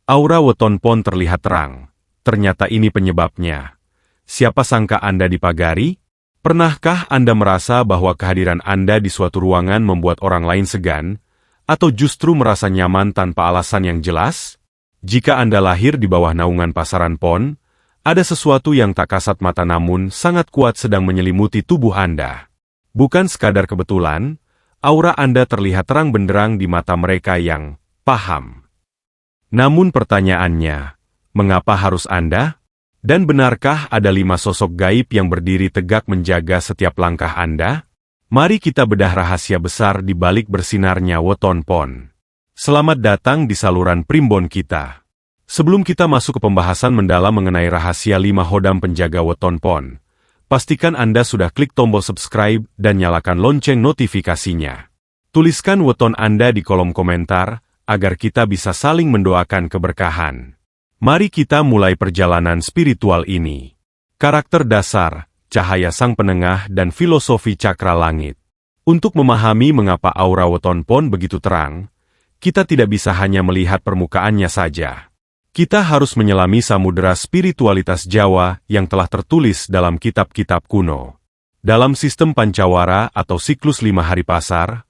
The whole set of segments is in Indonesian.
Aura weton pon terlihat terang. Ternyata ini penyebabnya. Siapa sangka Anda dipagari? Pernahkah Anda merasa bahwa kehadiran Anda di suatu ruangan membuat orang lain segan, atau justru merasa nyaman tanpa alasan yang jelas? Jika Anda lahir di bawah naungan pasaran pon, ada sesuatu yang tak kasat mata namun sangat kuat sedang menyelimuti tubuh Anda. Bukan sekadar kebetulan, aura Anda terlihat terang benderang di mata mereka yang paham. Namun pertanyaannya, mengapa harus Anda? Dan benarkah ada 5 sosok gaib yang berdiri tegak menjaga setiap langkah Anda? Mari kita bedah rahasia besar di balik bersinarnya weton pon. Selamat datang di saluran primbon kita. Sebelum kita masuk ke pembahasan mendalam mengenai rahasia 5 hodam penjaga weton pon, pastikan Anda sudah klik tombol subscribe dan nyalakan lonceng notifikasinya. Tuliskan weton Anda di kolom komentar, agar kita bisa saling mendoakan keberkahan. Mari kita mulai perjalanan spiritual ini. Karakter dasar, cahaya sang penengah dan filosofi cakra langit. Untuk memahami mengapa aura weton pon begitu terang, kita tidak bisa hanya melihat permukaannya saja. Kita harus menyelami samudera spiritualitas Jawa yang telah tertulis dalam kitab-kitab kuno. Dalam sistem pancawara atau siklus 5 hari pasar,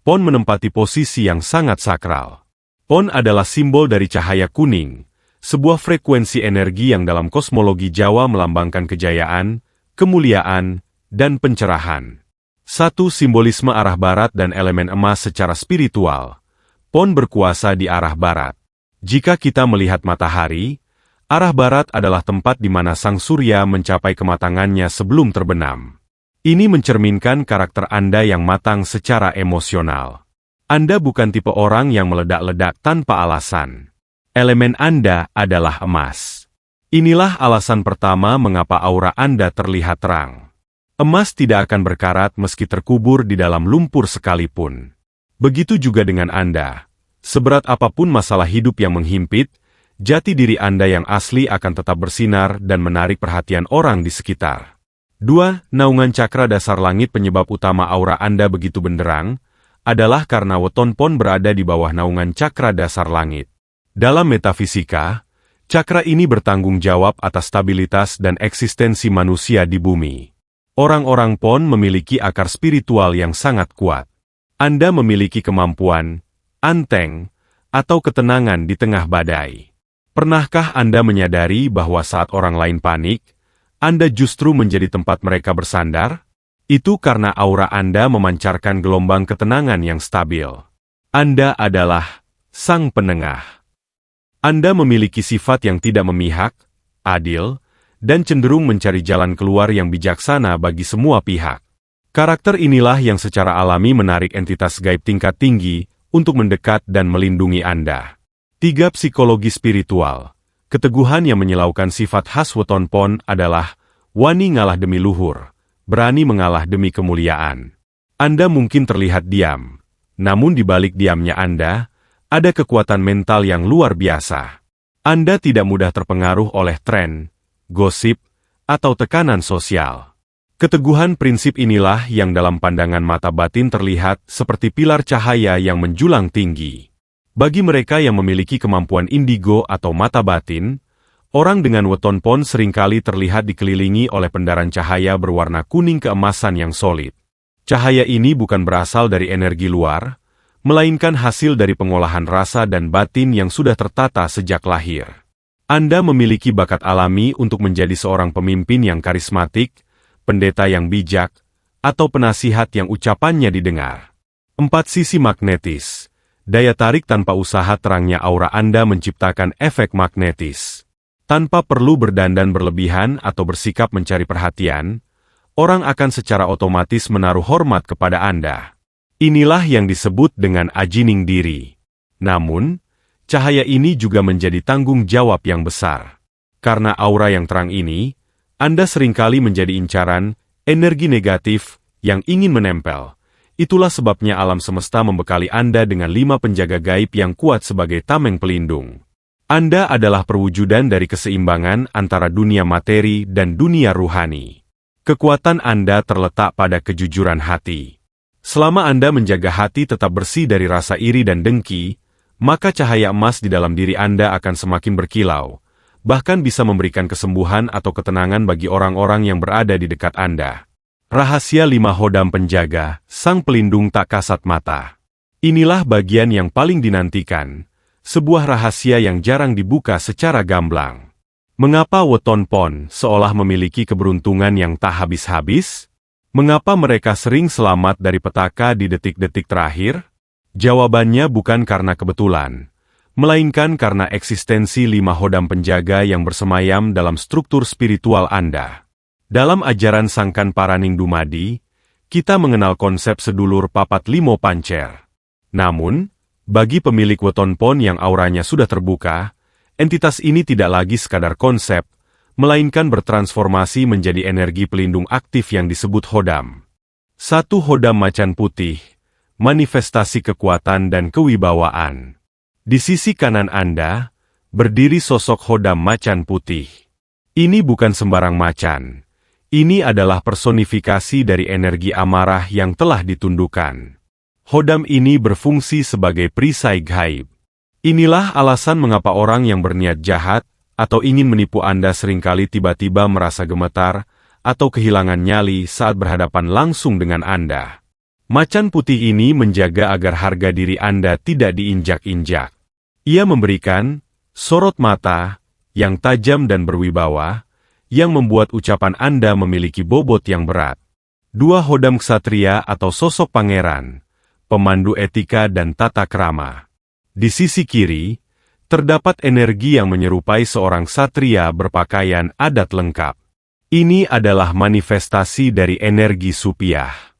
pon menempati posisi yang sangat sakral. Pon adalah simbol dari cahaya kuning, sebuah frekuensi energi yang dalam kosmologi Jawa melambangkan kejayaan, kemuliaan, dan pencerahan. Satu simbolisme arah barat dan elemen emas secara spiritual. Pon berkuasa di arah barat. Jika kita melihat matahari, arah barat adalah tempat di mana sang surya mencapai kematangannya sebelum terbenam. Ini mencerminkan karakter Anda yang matang secara emosional. Anda bukan tipe orang yang meledak-ledak tanpa alasan. Elemen Anda adalah emas. Inilah alasan pertama mengapa aura Anda terlihat terang. Emas tidak akan berkarat meski terkubur di dalam lumpur sekalipun. Begitu juga dengan Anda. Seberat apapun masalah hidup yang menghimpit, jati diri Anda yang asli akan tetap bersinar dan menarik perhatian orang di sekitar. 2. Naungan cakra dasar langit. Penyebab utama aura Anda begitu benderang adalah karena weton pon berada di bawah naungan cakra dasar langit. Dalam metafisika, cakra ini bertanggung jawab atas stabilitas dan eksistensi manusia di bumi. Orang-orang pon memiliki akar spiritual yang sangat kuat. Anda memiliki kemampuan, anteng, atau ketenangan di tengah badai. Pernahkah Anda menyadari bahwa saat orang lain panik, Anda justru menjadi tempat mereka bersandar? Itu karena aura Anda memancarkan gelombang ketenangan yang stabil. Anda adalah sang penengah. Anda memiliki sifat yang tidak memihak, adil, dan cenderung mencari jalan keluar yang bijaksana bagi semua pihak. Karakter inilah yang secara alami menarik entitas gaib tingkat tinggi untuk mendekat dan melindungi Anda. 3. Psikologi spiritual. Keteguhan yang menyilaukan sifat khas weton pon adalah wani ngalah demi luhur, berani mengalah demi kemuliaan. Anda mungkin terlihat diam, namun di balik diamnya Anda, ada kekuatan mental yang luar biasa. Anda tidak mudah terpengaruh oleh tren, gosip, atau tekanan sosial. Keteguhan prinsip inilah yang dalam pandangan mata batin terlihat seperti pilar cahaya yang menjulang tinggi. Bagi mereka yang memiliki kemampuan indigo atau mata batin, orang dengan weton pon seringkali terlihat dikelilingi oleh pendaran cahaya berwarna kuning keemasan yang solid. Cahaya ini bukan berasal dari energi luar, melainkan hasil dari pengolahan rasa dan batin yang sudah tertata sejak lahir. Anda memiliki bakat alami untuk menjadi seorang pemimpin yang karismatik, pendeta yang bijak, atau penasihat yang ucapannya didengar. 4. Sisi magnetis. Daya tarik tanpa usaha. Terangnya aura Anda menciptakan efek magnetis. Tanpa perlu berdandan berlebihan atau bersikap mencari perhatian, orang akan secara otomatis menaruh hormat kepada Anda. Inilah yang disebut dengan ajining diri. Namun, cahaya ini juga menjadi tanggung jawab yang besar. Karena aura yang terang ini, Anda seringkali menjadi incaran energi negatif yang ingin menempel. Itulah sebabnya alam semesta membekali Anda dengan 5 penjaga gaib yang kuat sebagai tameng pelindung. Anda adalah perwujudan dari keseimbangan antara dunia materi dan dunia ruhani. Kekuatan Anda terletak pada kejujuran hati. Selama Anda menjaga hati tetap bersih dari rasa iri dan dengki, maka cahaya emas di dalam diri Anda akan semakin berkilau, bahkan bisa memberikan kesembuhan atau ketenangan bagi orang-orang yang berada di dekat Anda. Rahasia 5 Hodam Penjaga, Sang Pelindung Tak Kasat Mata. Inilah bagian yang paling dinantikan, sebuah rahasia yang jarang dibuka secara gamblang. Mengapa weton pon seolah memiliki keberuntungan yang tak habis-habis? Mengapa mereka sering selamat dari petaka di detik-detik terakhir? Jawabannya bukan karena kebetulan, melainkan karena eksistensi 5 hodam penjaga yang bersemayam dalam struktur spiritual Anda. Dalam ajaran Sangkan Paraning Dumadi, kita mengenal konsep sedulur papat limo pancer. Namun, bagi pemilik weton pon yang auranya sudah terbuka, entitas ini tidak lagi sekadar konsep, melainkan bertransformasi menjadi energi pelindung aktif yang disebut hodam. 1 Hodam Macan Putih, manifestasi kekuatan dan kewibawaan. Di sisi kanan Anda, berdiri sosok Hodam Macan Putih. Ini bukan sembarang macan. Ini adalah personifikasi dari energi amarah yang telah ditundukkan. Hodam ini berfungsi sebagai perisai gaib. Inilah alasan mengapa orang yang berniat jahat atau ingin menipu Anda seringkali tiba-tiba merasa gemetar atau kehilangan nyali saat berhadapan langsung dengan Anda. Macan putih ini menjaga agar harga diri Anda tidak diinjak-injak. Ia memberikan sorot mata yang tajam dan berwibawa, yang membuat ucapan Anda memiliki bobot yang berat. 2 Hodam Ksatria atau sosok pangeran, pemandu etika dan tata krama. Di sisi kiri, terdapat energi yang menyerupai seorang ksatria berpakaian adat lengkap. Ini adalah manifestasi dari energi Supiah.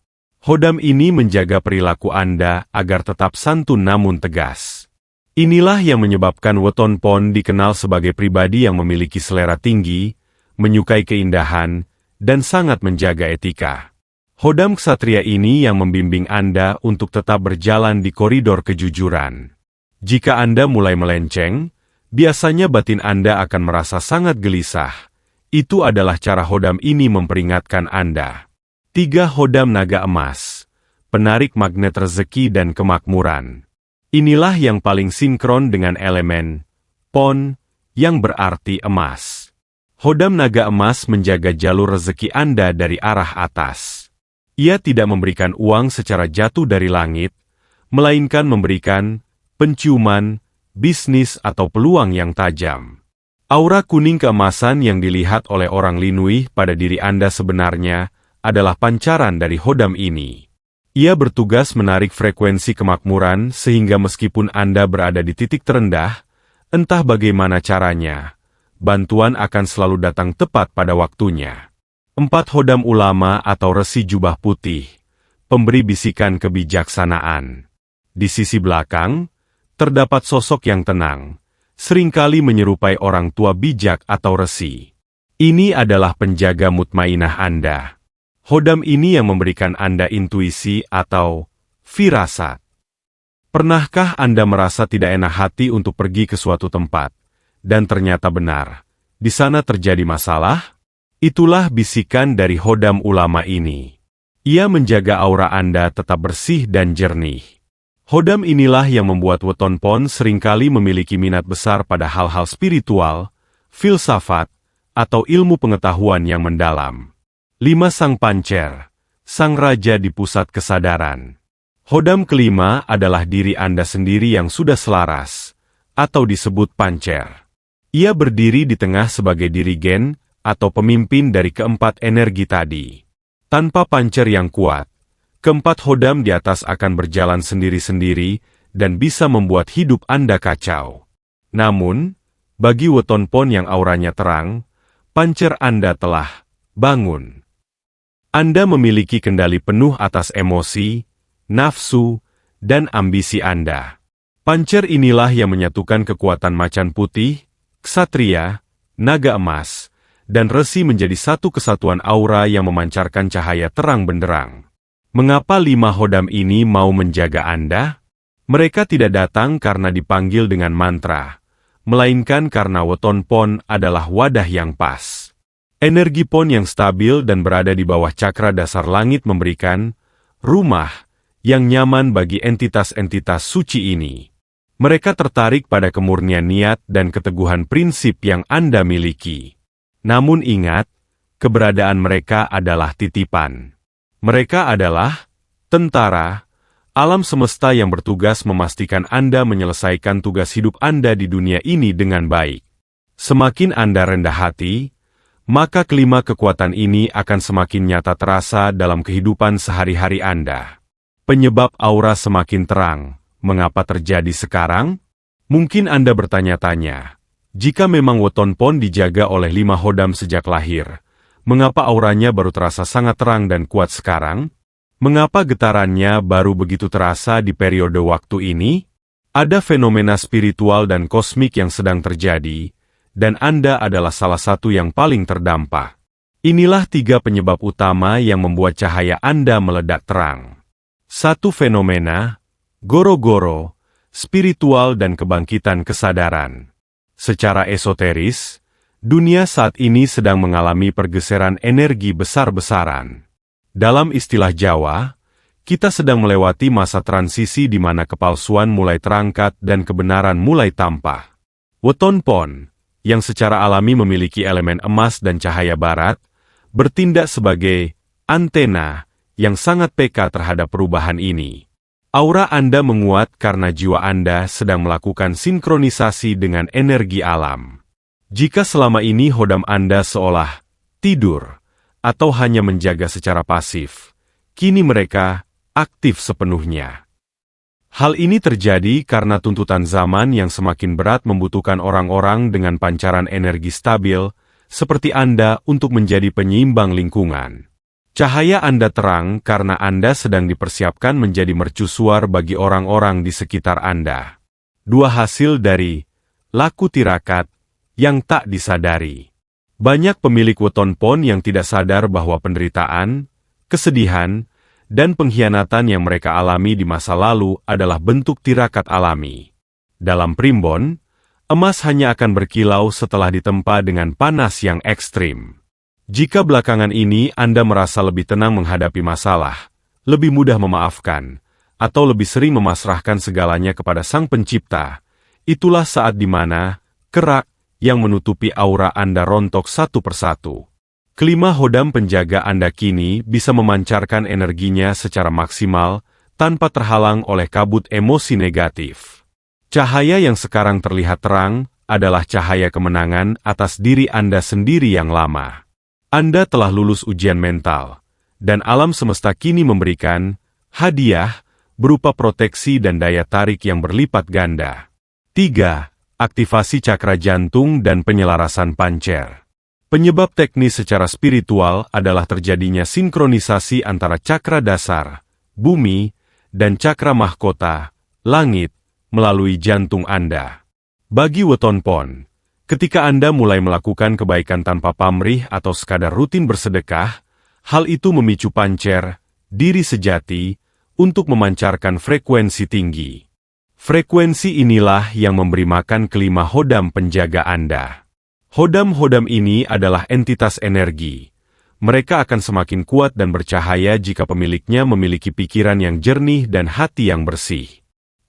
Hodam ini menjaga perilaku Anda agar tetap santun namun tegas. Inilah yang menyebabkan weton pon dikenal sebagai pribadi yang memiliki selera tinggi, menyukai keindahan, dan sangat menjaga etika. Hodam ksatria ini yang membimbing Anda untuk tetap berjalan di koridor kejujuran. Jika Anda mulai melenceng, biasanya batin Anda akan merasa sangat gelisah. Itu adalah cara hodam ini memperingatkan Anda. 3 Hodam Naga Emas, penarik magnet rezeki dan kemakmuran. Inilah yang paling sinkron dengan elemen pon, yang berarti emas. Hodam naga emas menjaga jalur rezeki Anda dari arah atas. Ia tidak memberikan uang secara jatuh dari langit, melainkan memberikan penciuman, bisnis atau peluang yang tajam. Aura kuning keemasan yang dilihat oleh orang Linui pada diri Anda sebenarnya adalah pancaran dari hodam ini. Ia bertugas menarik frekuensi kemakmuran sehingga meskipun Anda berada di titik terendah, entah bagaimana caranya, bantuan akan selalu datang tepat pada waktunya. 4 Hodam Ulama atau Resi Jubah Putih, pemberi bisikan kebijaksanaan. Di sisi belakang, terdapat sosok yang tenang, seringkali menyerupai orang tua bijak atau resi. Ini adalah penjaga mutmainah Anda. Hodam ini yang memberikan Anda intuisi atau firasat. Pernahkah Anda merasa tidak enak hati untuk pergi ke suatu tempat? Dan ternyata benar, di sana terjadi masalah? Itulah bisikan dari Hodam Ulama ini. Ia menjaga aura Anda tetap bersih dan jernih. Hodam inilah yang membuat weton pon seringkali memiliki minat besar pada hal-hal spiritual, filsafat, atau ilmu pengetahuan yang mendalam. 5 Sang Pancer, Sang Raja di Pusat Kesadaran. Hodam kelima adalah diri Anda sendiri yang sudah selaras, atau disebut pancer. Ia berdiri di tengah sebagai dirigen, atau pemimpin dari keempat energi tadi. Tanpa pancer yang kuat, keempat hodam di atas akan berjalan sendiri-sendiri dan bisa membuat hidup Anda kacau. Namun, bagi weton pon yang auranya terang, pancer Anda telah bangun. Anda memiliki kendali penuh atas emosi, nafsu, dan ambisi Anda. Pancer inilah yang menyatukan kekuatan macan putih, ksatria, naga emas, dan resi menjadi satu kesatuan aura yang memancarkan cahaya terang benderang. Mengapa 5 hodam ini mau menjaga Anda? Mereka tidak datang karena dipanggil dengan mantra, melainkan karena weton pon adalah wadah yang pas. Energi pon yang stabil dan berada di bawah cakra dasar langit memberikan rumah yang nyaman bagi entitas-entitas suci ini. Mereka tertarik pada kemurnian niat dan keteguhan prinsip yang Anda miliki. Namun ingat, keberadaan mereka adalah titipan. Mereka adalah tentara, alam semesta yang bertugas memastikan Anda menyelesaikan tugas hidup Anda di dunia ini dengan baik. Semakin Anda rendah hati, maka kelima kekuatan ini akan semakin nyata terasa dalam kehidupan sehari-hari Anda. Penyebab aura semakin terang. Mengapa terjadi sekarang? Mungkin Anda bertanya-tanya, jika memang Weton Pon dijaga oleh 5 Hodam sejak lahir, mengapa auranya baru terasa sangat terang dan kuat sekarang? Mengapa getarannya baru begitu terasa di periode waktu ini? Ada fenomena spiritual dan kosmik yang sedang terjadi, dan Anda adalah salah satu yang paling terdampak. Inilah 3 penyebab utama yang membuat cahaya Anda meledak terang. 1. Fenomena goro-goro, spiritual dan kebangkitan kesadaran. Secara esoteris, dunia saat ini sedang mengalami pergeseran energi besar-besaran. Dalam istilah Jawa, kita sedang melewati masa transisi di mana kepalsuan mulai terangkat dan kebenaran mulai tampak. Weton Pon, yang secara alami memiliki elemen emas dan cahaya barat, bertindak sebagai antena yang sangat peka terhadap perubahan ini. Aura Anda menguat karena jiwa Anda sedang melakukan sinkronisasi dengan energi alam. Jika selama ini Hodam Anda seolah tidur atau hanya menjaga secara pasif, kini mereka aktif sepenuhnya. Hal ini terjadi karena tuntutan zaman yang semakin berat membutuhkan orang-orang dengan pancaran energi stabil, seperti Anda untuk menjadi penyeimbang lingkungan. Cahaya Anda terang karena Anda sedang dipersiapkan menjadi mercusuar bagi orang-orang di sekitar Anda. 2 hasil dari laku tirakat yang tak disadari. Banyak pemilik Weton Pon yang tidak sadar bahwa penderitaan, kesedihan, dan pengkhianatan yang mereka alami di masa lalu adalah bentuk tirakat alami. Dalam primbon, emas hanya akan berkilau setelah ditempa dengan panas yang ekstrim. Jika belakangan ini Anda merasa lebih tenang menghadapi masalah, lebih mudah memaafkan, atau lebih sering memasrahkan segalanya kepada Sang Pencipta, itulah saat di mana kerak yang menutupi aura Anda rontok satu persatu. Kelima Hodam penjaga Anda kini bisa memancarkan energinya secara maksimal tanpa terhalang oleh kabut emosi negatif. Cahaya yang sekarang terlihat terang adalah cahaya kemenangan atas diri Anda sendiri yang lama. Anda telah lulus ujian mental, dan alam semesta kini memberikan hadiah berupa proteksi dan daya tarik yang berlipat ganda. 3. Aktivasi cakra jantung dan penyelarasan pancer. Penyebab teknis secara spiritual adalah terjadinya sinkronisasi antara cakra dasar, bumi, dan cakra mahkota, langit, melalui jantung Anda. Bagi Weton Pon, ketika Anda mulai melakukan kebaikan tanpa pamrih atau sekadar rutin bersedekah, hal itu memicu pancer, diri sejati, untuk memancarkan frekuensi tinggi. Frekuensi inilah yang memberi makan kelima Hodam penjaga Anda. Hodam-Hodam ini adalah entitas energi. Mereka akan semakin kuat dan bercahaya jika pemiliknya memiliki pikiran yang jernih dan hati yang bersih.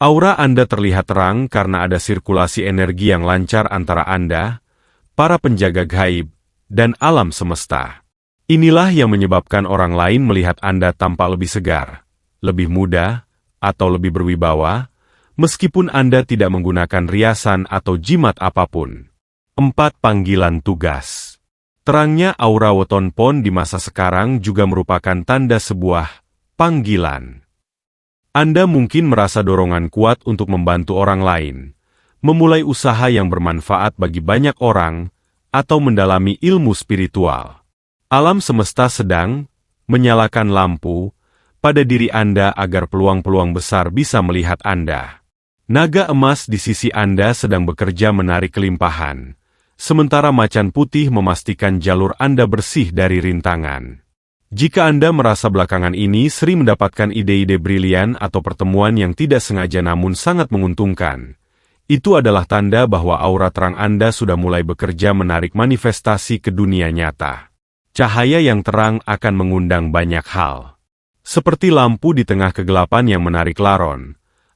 Aura Anda terlihat terang karena ada sirkulasi energi yang lancar antara Anda, para penjaga gaib, dan alam semesta. Inilah yang menyebabkan orang lain melihat Anda tampak lebih segar, lebih muda, atau lebih berwibawa, meskipun Anda tidak menggunakan riasan atau jimat apapun. 4. Panggilan tugas. Terangnya aura Weton Pon di masa sekarang juga merupakan tanda sebuah panggilan. Anda mungkin merasa dorongan kuat untuk membantu orang lain, memulai usaha yang bermanfaat bagi banyak orang, atau mendalami ilmu spiritual. Alam semesta sedang menyalakan lampu pada diri Anda agar peluang-peluang besar bisa melihat Anda. Naga emas di sisi Anda sedang bekerja menarik kelimpahan, sementara macan putih memastikan jalur Anda bersih dari rintangan. Jika Anda merasa belakangan ini sering mendapatkan ide-ide brilian atau pertemuan yang tidak sengaja namun sangat menguntungkan, itu adalah tanda bahwa aura terang Anda sudah mulai bekerja menarik manifestasi ke dunia nyata. Cahaya yang terang akan mengundang banyak hal. Seperti lampu di tengah kegelapan yang menarik laron,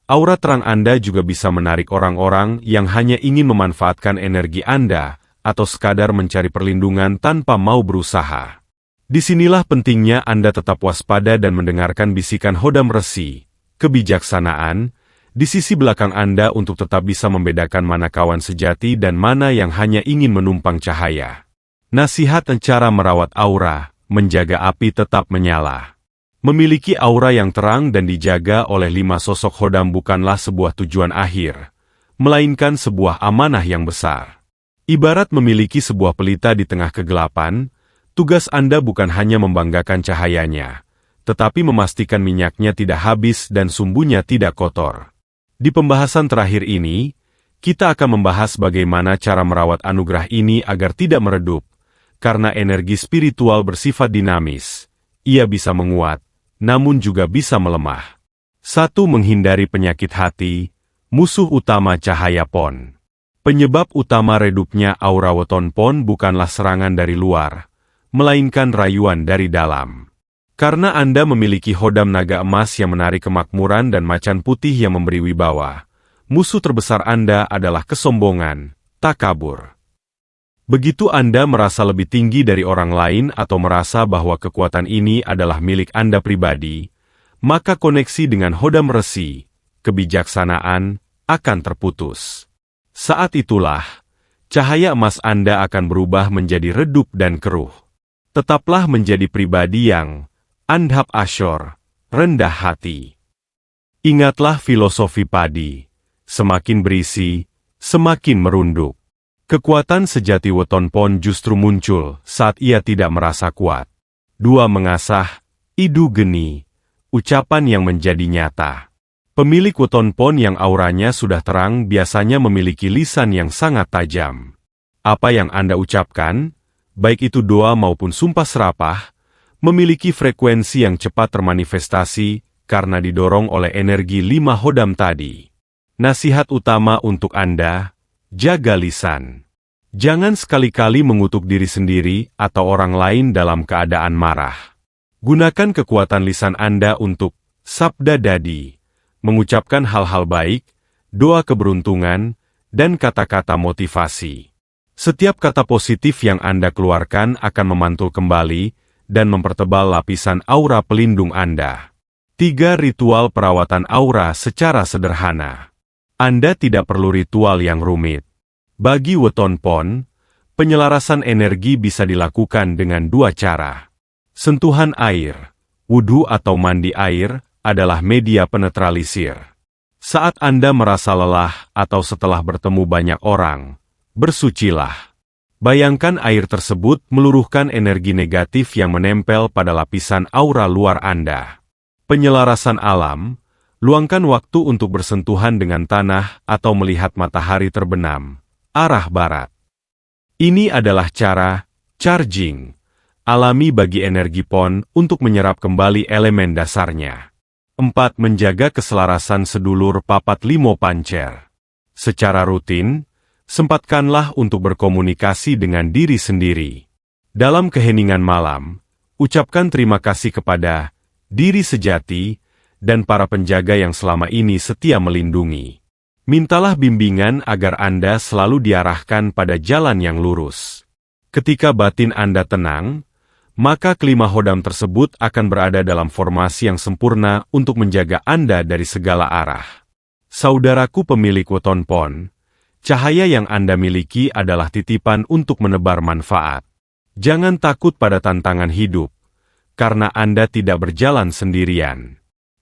Aura terang Anda juga bisa menarik orang-orang yang hanya ingin memanfaatkan energi Anda atau sekadar mencari perlindungan tanpa mau berusaha. Disinilah pentingnya Anda tetap waspada dan mendengarkan bisikan Hodam Resi, kebijaksanaan, di sisi belakang Anda untuk tetap bisa membedakan mana kawan sejati dan mana yang hanya ingin menumpang cahaya. Nasihat cara merawat aura, menjaga api tetap menyala. Memiliki aura yang terang dan dijaga oleh 5 sosok Hodam bukanlah sebuah tujuan akhir, melainkan sebuah amanah yang besar. Ibarat memiliki sebuah pelita di tengah kegelapan, tugas Anda bukan hanya membanggakan cahayanya, tetapi memastikan minyaknya tidak habis dan sumbunya tidak kotor. Di pembahasan terakhir ini, kita akan membahas bagaimana cara merawat anugerah ini agar tidak meredup, karena energi spiritual bersifat dinamis. Ia bisa menguat, namun juga bisa melemah. 1. Menghindari penyakit hati, musuh utama cahaya PON. Penyebab utama redupnya aura weton PON bukanlah serangan dari luar, melainkan rayuan dari dalam. Karena Anda memiliki Hodam naga emas yang menarik kemakmuran dan macan putih yang memberi wibawa, musuh terbesar Anda adalah kesombongan, takabur. Begitu Anda merasa lebih tinggi dari orang lain atau merasa bahwa kekuatan ini adalah milik Anda pribadi, maka koneksi dengan Hodam Resi, kebijaksanaan, akan terputus. Saat itulah, cahaya emas Anda akan berubah menjadi redup dan keruh. Tetaplah menjadi pribadi yang Andhap Ashor, rendah hati. Ingatlah filosofi padi, semakin berisi, semakin merunduk. Kekuatan sejati weton PON justru muncul saat ia tidak merasa kuat. 2. Mengasah, idu geni, ucapan yang menjadi nyata. Pemilik weton PON yang auranya sudah terang biasanya memiliki lisan yang sangat tajam. Apa yang Anda ucapkan, baik itu doa maupun sumpah serapah, memiliki frekuensi yang cepat termanifestasi karena didorong oleh energi 5 Hodam tadi. Nasihat utama untuk Anda, jaga lisan. Jangan sekali-kali mengutuk diri sendiri atau orang lain dalam keadaan marah. Gunakan kekuatan lisan Anda untuk sabda dadi, mengucapkan hal-hal baik, doa keberuntungan, dan kata-kata motivasi. Setiap kata positif yang Anda keluarkan akan memantul kembali dan mempertebal lapisan aura pelindung Anda. 3. Ritual perawatan aura secara sederhana. Anda tidak perlu ritual yang rumit. Bagi weton PON, penyelarasan energi bisa dilakukan dengan 2 cara. Sentuhan air, wudhu atau mandi air, adalah media penetralisir. Saat Anda merasa lelah atau setelah bertemu banyak orang, bersucilah. Bayangkan air tersebut meluruhkan energi negatif yang menempel pada lapisan aura luar Anda. Penyelarasan alam, luangkan waktu untuk bersentuhan dengan tanah atau melihat matahari terbenam, arah barat. Ini adalah cara charging alami bagi energi PON untuk menyerap kembali elemen dasarnya. 4. Menjaga keselarasan sedulur papat limo pancer. Secara rutin, sempatkanlah untuk berkomunikasi dengan diri sendiri. Dalam keheningan malam, ucapkan terima kasih kepada diri sejati dan para penjaga yang selama ini setia melindungi. Mintalah bimbingan agar Anda selalu diarahkan pada jalan yang lurus. Ketika batin Anda tenang, maka kelima Hodam tersebut akan berada dalam formasi yang sempurna untuk menjaga Anda dari segala arah. Saudaraku pemilik weton PON, cahaya yang Anda miliki adalah titipan untuk menebar manfaat. Jangan takut pada tantangan hidup, karena Anda tidak berjalan sendirian.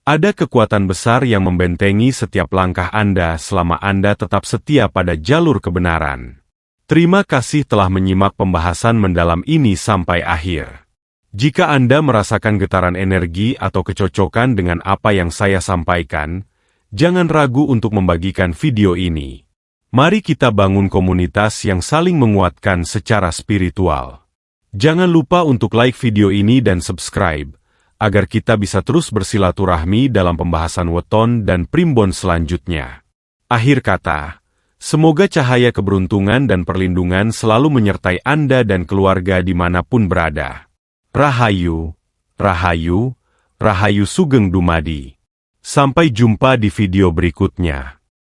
Ada kekuatan besar yang membentengi setiap langkah Anda selama Anda tetap setia pada jalur kebenaran. Terima kasih telah menyimak pembahasan mendalam ini sampai akhir. Jika Anda merasakan getaran energi atau kecocokan dengan apa yang saya sampaikan, jangan ragu untuk membagikan video ini. Mari kita bangun komunitas yang saling menguatkan secara spiritual. Jangan lupa untuk like video ini dan subscribe, agar kita bisa terus bersilaturahmi dalam pembahasan weton dan primbon selanjutnya. Akhir kata, semoga cahaya keberuntungan dan perlindungan selalu menyertai Anda dan keluarga dimanapun berada. Rahayu, Rahayu, Rahayu Sugeng Dumadi. Sampai jumpa di video berikutnya.